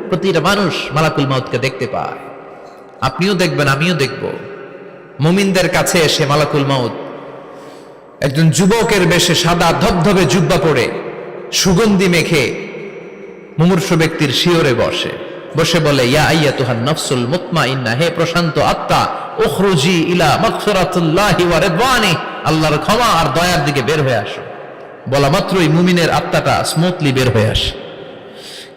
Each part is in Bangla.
প্রতিটা মানুষ মালাকুল মাউতকে দেখতে পায়। আপনিও দেখবেন, আমিও দেখব। মুমিনদের কাছে এসে মালাকুল মাউত একজন যুবকের বেশে সাদা ধবধবে জুব্বা পরে সুগন্ধি মেখে মুমূর্ষু ব্যক্তির শিয়রে বসে বলে, ইয়া আইয়াতুহান নাফসুল মুতমাইন্নাহ, হে প্রশান্ত আত্মা, উখরুজি ইলা মাগফিরাতুল্লাহি ওয়া রিদওয়ানি, আল্লাহর ক্ষমা আর দয়ার দিকে বের হয়ে আসো। বলা মাত্রই মুমিনের আত্মাটা স্মুথলি বের হয়ে আসে।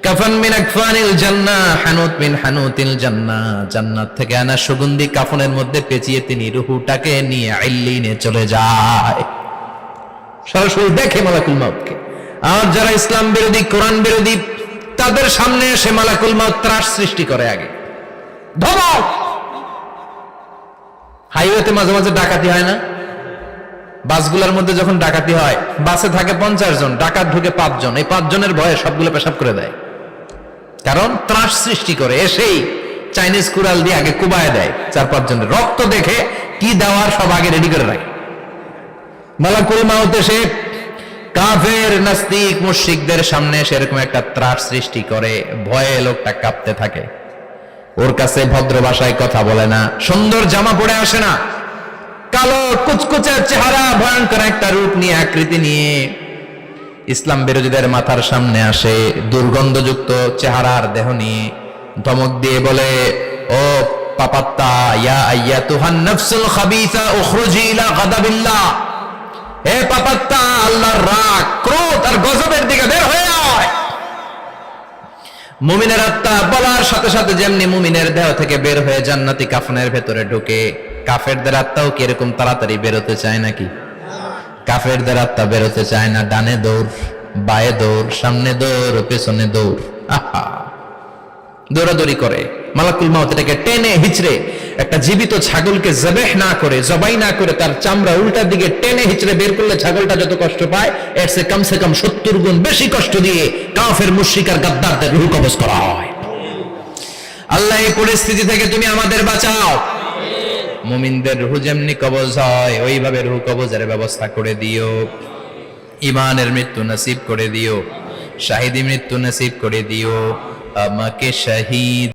কাফান মিন আকফানিল জান্নাহ, হানুত মিন হানুতিল জান্নাহ, জান্নাত থেকে আনা সুগন্ধি কাফনের মধ্যে পেঁচিয়ে তিনি রূহটাকে নিয়ে ইল্লিনে চলে যায়। সরাসরি দেখে মালাকুল মাউতকে। আর যারা ইসলাম বিরোধী, কোরআন বিরোধী, তাদের সামনে এসে মালাকুল মাউত ত্রাস সৃষ্টি করে। আগে ধমক। হাইওয়েতে মাঝে মাঝে ডাকাতি হয় না? বাসগুলোর মধ্যে যখন ডাকাতি হয়, বাসে থাকে 50 জন, ডাকাত ঢুকে 5 জন। এই 5 জনের ভয়ে সবগুলো পেশাব করে দেয়, কারণ ত্রাস সৃষ্টি করে। এসেই চাইনিজ কুড়াল দিয়ে আগে কুবায় দেয় 4-5 জনের। রক্ত দেখে কি দেওয়ার সব আগে রেডি করে রাখে। মালাকুল মাউত এসে কাফের, নাস্তিক, মুশরিকদের সামনে সেরকম একটা ত্রাস সৃষ্টি করে। ভয়ে লোকটা কাঁপতে থাকে। ওর কাছে ভদ্র ভাষায় কথা বলে না, সুন্দর জামা পরে আসে না, কালো কুচকুচে চেহারা, ভয়ঙ্কর একটা রূপ নিয়ে, আকৃতি নিয়ে ইসলাম বিরোধীদের মাথার সামনে আসে। দুর্গন্ধযুক্ত চেহারার দেহ নিয়ে ধমক দিয়ে বলে, ও পাপাত্তা, ইয়া আইয়াতুহান নাফসুল খাবিসা উখরুজি ইলা গাদাবিল্লাহ, হে পাপাত্তা, আল্লাহর রাগ, ক্রোধ আর গজবের দিকে বের হয়ে আয়। মুমিনের আত্মা বলার সাথে সাথে যেমনি মুমিনের দেহ থেকে বের হয়ে জান্নাতি কাফনের ভেতরে ঢুকে, কাফেরদের আত্মাও কি এরকম তাড়াতাড়ি বেরোতে চায় নাকি? কাফেরদের আত্মা বেরোতে চায় না। ডানে দৌড়, বায়ে দৌড়, সামনে দৌড়, পেছনে দৌড়, আহা, দৌড়াদৌড়ি করে। মালাকুল মাউত এটাকে টেনে হিচড়ে, একটা জীবিত ছাগলকে জবাই না করে তার চামড়া উল্টার দিকে টেনে হিচড়ে বের করলে ছাগলটা যত কষ্ট পায়, এর চেয়ে কমসে কম 70 গুণ বেশি কষ্ট দিয়ে কাফের, মুশরিক আর গাদ্দারদের রূহ কবজ করা হয়। আল্লাহ, এই পরিস্থিতি থেকে তুমি আমাদের বাঁচাও। মুমিনদের রূহ যেমনি কবজ হয়, ওইভাবে রূহ কবজের ব্যবস্থা করে দিও। ঈমানের মৃত্যু নসিব করে দিও, শাহিদি মৃত্যু নসিব করে দিও। আমাকে শহীদ